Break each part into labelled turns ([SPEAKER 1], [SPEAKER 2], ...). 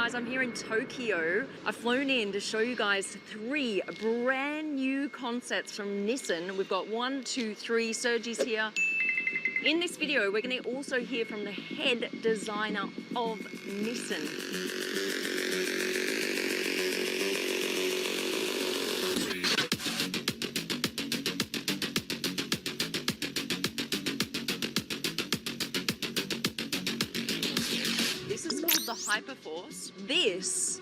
[SPEAKER 1] guys, I'm here in Tokyo. I've flown in to show you guys 3 brand new concepts from Nissan. We've got 1, 2, 3, Sergi's here. In this video, we're going to also hear from the head designer of Nissan. This is called the Hyperforce. This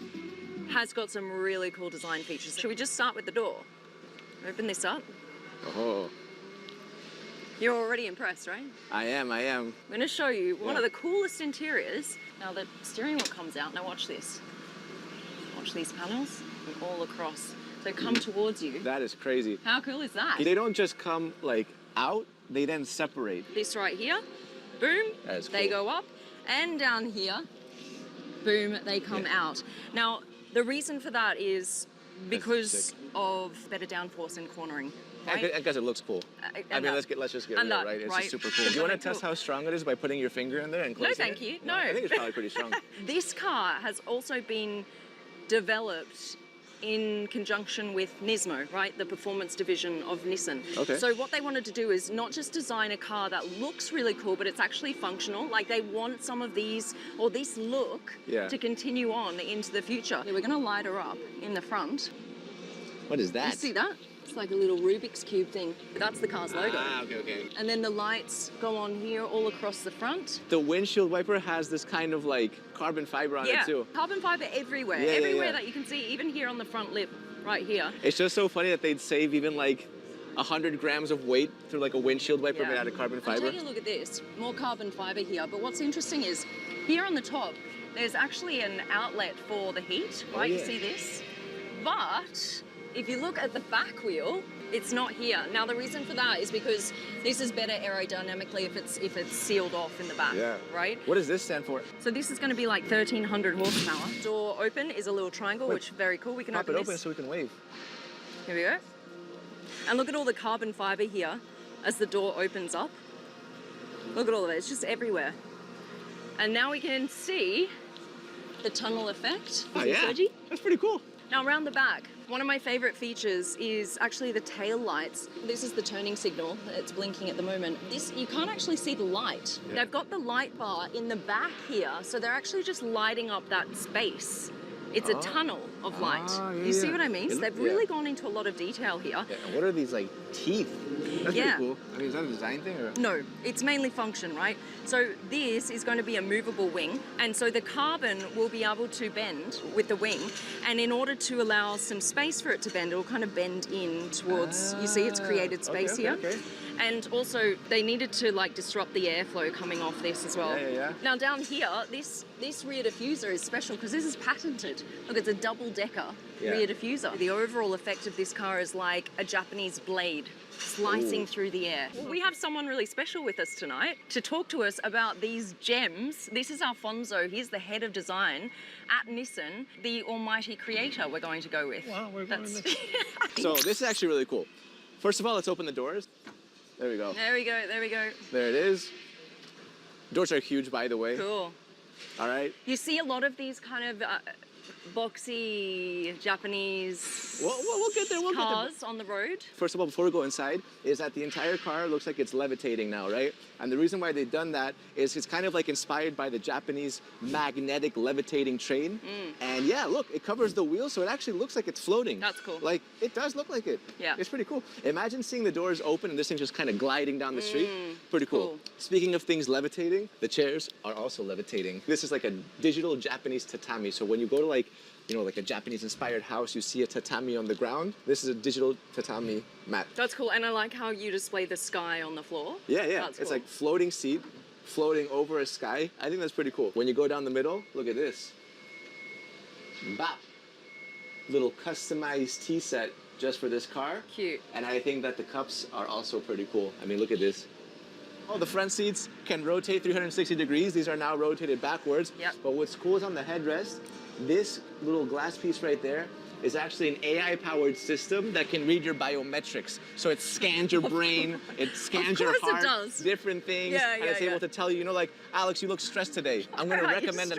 [SPEAKER 1] has got some really cool design features. Should we just start with the door? Open this up.
[SPEAKER 2] Oh.
[SPEAKER 1] You're already impressed, right?
[SPEAKER 2] I am.
[SPEAKER 1] I'm going to show you one of the coolest interiors. Now the steering wheel comes out. Now watch this. Watch these panels and all across. So come towards you.
[SPEAKER 2] That is crazy.
[SPEAKER 1] How cool is that?
[SPEAKER 2] They don't just come like out, they then separate.
[SPEAKER 1] This right here, boom,
[SPEAKER 2] That is cool.
[SPEAKER 1] They go up. And down here, boom, they come out. Now, the reason for that is because of better downforce and cornering. Right?
[SPEAKER 2] I guess it looks cool. I mean, let's just get real, right? It's just super cool. Do you want to test how strong it is by putting your finger in there and closing it?
[SPEAKER 1] No, thank you. No.
[SPEAKER 2] I think it's probably pretty strong.
[SPEAKER 1] This car has also been developed in conjunction with Nismo, right? The performance division of Nissan.
[SPEAKER 2] Okay.
[SPEAKER 1] So what they wanted to do is not just design a car that looks really cool, but it's actually functional. Like they want some of these, or this look, to continue on into the future. We're going to light her up in the front.
[SPEAKER 2] What is that?
[SPEAKER 1] You see that? It's like a little Rubik's Cube thing. That's the car's logo.
[SPEAKER 2] Ah, okay.
[SPEAKER 1] And then the lights go on here all across the front.
[SPEAKER 2] The windshield wiper has this kind of like carbon fiber on it too.
[SPEAKER 1] Carbon fiber everywhere. Everywhere that you can see, even here on the front lip, right here.
[SPEAKER 2] It's just so funny that they'd save even like 100 grams of weight through like a windshield wiper made out of carbon fiber.
[SPEAKER 1] Take a look at this. More carbon fiber here. But what's interesting is here on the top, there's actually an outlet for the heat, right? You see this? But if you look at the back wheel, it's not here. Now the reason for that is because this is better aerodynamically if it's sealed off in the back, right?
[SPEAKER 2] What does this stand for?
[SPEAKER 1] So this is going to be like 1,300 horsepower. Door open is a little triangle, which is very cool. We can
[SPEAKER 2] Pop
[SPEAKER 1] open
[SPEAKER 2] it open
[SPEAKER 1] this.
[SPEAKER 2] so we can wave.
[SPEAKER 1] Here we go. And look at all the carbon fiber here as the door opens up. Look at all of it. It's just everywhere. And now we can see the tunnel effect.
[SPEAKER 2] Oh yeah,
[SPEAKER 1] Sergi?
[SPEAKER 2] That's pretty cool.
[SPEAKER 1] Now around the back, one of my favorite features is actually the tail lights. This is the turning signal. It's blinking at the moment. This, you can't actually see the light. They've got the light bar in the back here, so they're actually just lighting up that space. It's a tunnel of light. You see what I mean? So they've really gone into a lot of detail here.
[SPEAKER 2] Yeah, and what are these like teeth? That's pretty cool. I mean, is that a design thing or?
[SPEAKER 1] No, it's mainly function, right? So this is going to be a movable wing, and so the carbon will be able to bend with the wing, and in order to allow some space for it to bend, it will kind of bend in towards, you see it's created space here. And also they needed to like disrupt the airflow coming off this as well. Now down here, this rear diffuser is special because this is patented. Look, it's a double-decker rear diffuser. The overall effect of this car is like a Japanese blade slicing through the air. Well, we have someone really special with us tonight to talk to us about these gems. This is Alfonso. He's the head of design at Nissan, the almighty creator we're going to go with.
[SPEAKER 2] Wow, we're going with So this is actually really cool. First of all, let's open the doors. There we go.
[SPEAKER 1] There we go, there we go.
[SPEAKER 2] There it is. Doors are huge, by the way.
[SPEAKER 1] Cool.
[SPEAKER 2] All right.
[SPEAKER 1] You see a lot of these kind of boxy Japanese
[SPEAKER 2] we'll get there.
[SPEAKER 1] cars on the road.
[SPEAKER 2] First of all, before we go inside, is that the entire car looks like it's levitating now, right? And the reason why they've done that is it's kind of like inspired by the Japanese magnetic levitating train. And yeah, look, it covers the wheel, so it actually looks like it's floating.
[SPEAKER 1] That's cool.
[SPEAKER 2] Like, it does look like it.
[SPEAKER 1] Yeah.
[SPEAKER 2] It's pretty cool. Imagine seeing the doors open and this thing just kind of gliding down the street. Pretty cool. Speaking of things levitating, the chairs are also levitating. This is like a digital Japanese tatami. So when you go to like, you know, like a Japanese-inspired house, you see a tatami on the ground. This is a digital tatami mat.
[SPEAKER 1] That's cool, and I like how you display the sky on the floor.
[SPEAKER 2] Yeah.
[SPEAKER 1] That's
[SPEAKER 2] it's
[SPEAKER 1] cool.
[SPEAKER 2] like floating seat, floating over a sky. I think that's pretty cool. When you go down the middle, look at this. Bap. Little customized tea set just for this car.
[SPEAKER 1] Cute.
[SPEAKER 2] And I think that the cups are also pretty cool. I mean, look at this. Oh, the front seats can rotate 360 degrees. These are now rotated backwards.
[SPEAKER 1] Yep.
[SPEAKER 2] But what's cool is on the headrest, this little glass piece right there is actually an AI-powered system that can read your biometrics. So it scans your brain, it scans your heart,
[SPEAKER 1] does.
[SPEAKER 2] different things, and it's able to tell you, you know, like, Alex, you look stressed today. I'm going to recommend a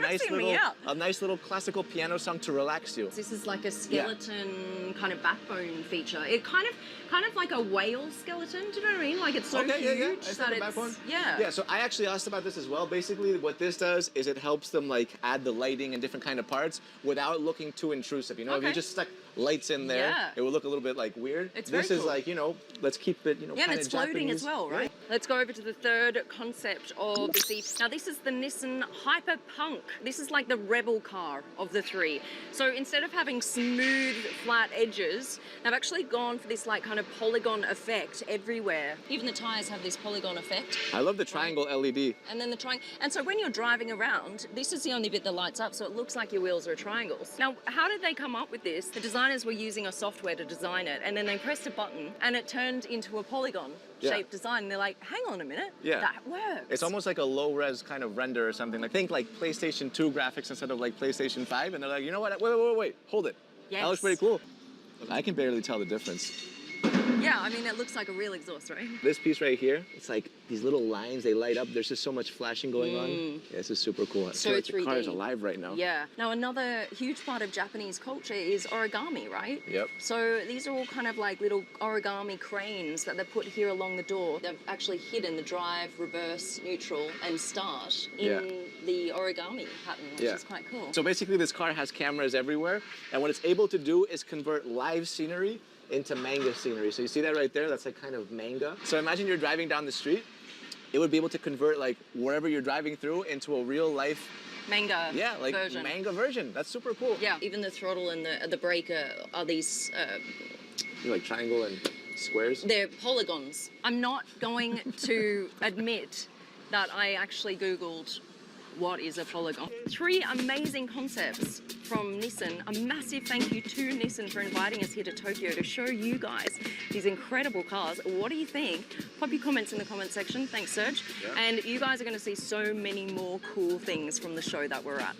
[SPEAKER 2] nice little classical piano song to relax you.
[SPEAKER 1] This is like a skeleton kind of backbone feature. It kind of like a whale skeleton. Do you know what I mean? Like it's so huge that it's
[SPEAKER 2] Yeah. So I actually asked about this as well. Basically, what this does is it helps them like add the lighting and different kind of parts without looking too intrusive. You know, if you just stuck lights in there, it would look a little bit like weird.
[SPEAKER 1] This
[SPEAKER 2] is like, you know, let's keep it, you know,
[SPEAKER 1] and
[SPEAKER 2] kind
[SPEAKER 1] it's
[SPEAKER 2] of
[SPEAKER 1] floating
[SPEAKER 2] Japanese.
[SPEAKER 1] as well, right? Let's go over to the third concept of the Sea. Now this is the Nissan Hyperpunk. This is like the rebel car of the three. So instead of having smooth, flat edges, they've actually gone for this like kind of polygon effect everywhere. Even the tires have this polygon effect.
[SPEAKER 2] I love the triangle LED.
[SPEAKER 1] And then the triangle. And so when you're driving around, this is the only bit that lights up, so it looks like your wheels are triangles. Now, how did they come up with this? The designers were using a software to design it, and then they pressed a button, and it turned into a polygon-shaped design. And they're like, hang on a minute, that works.
[SPEAKER 2] It's almost like a low-res kind of render or something. Like, think like PlayStation 2 graphics instead of like PlayStation 5, and they're like, you know what? Wait, hold it.
[SPEAKER 1] Yes.
[SPEAKER 2] That looks pretty cool. I can barely tell the difference.
[SPEAKER 1] Yeah, I mean, it looks like a real exhaust, right?
[SPEAKER 2] This piece right here, it's like these little lines, they light up. There's just so much flashing going on. Yeah, this is super cool.
[SPEAKER 1] So
[SPEAKER 2] I feel like
[SPEAKER 1] 3D.
[SPEAKER 2] the car is alive right now.
[SPEAKER 1] Yeah. Now, another huge part of Japanese culture is origami, right?
[SPEAKER 2] Yep.
[SPEAKER 1] So these are all kind of like little origami cranes that they put here along the door. They've actually hidden the drive, reverse, neutral, and start in the origami pattern, which is quite cool.
[SPEAKER 2] So basically, this car has cameras everywhere, and what it's able to do is convert live scenery into manga scenery. So you see that right there? That's like kind of manga. So imagine you're driving down the street. It would be able to convert like wherever you're driving through into a real life
[SPEAKER 1] manga version.
[SPEAKER 2] Manga version. That's super cool.
[SPEAKER 1] Yeah, even the throttle and the brake are these...
[SPEAKER 2] like triangle and squares?
[SPEAKER 1] They're polygons. I'm not going to admit that I actually Googled what is a polygon. 3 amazing concepts from Nissan. A massive thank you to Nissan for inviting us here to Tokyo to show you guys these incredible cars. What do you think? Pop your comments in the comment section. Thanks, Serge. Yeah. And you guys are going to see so many more cool things from the show that we're at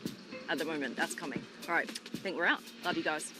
[SPEAKER 1] the moment. That's coming. All right, I think we're out. Love you guys.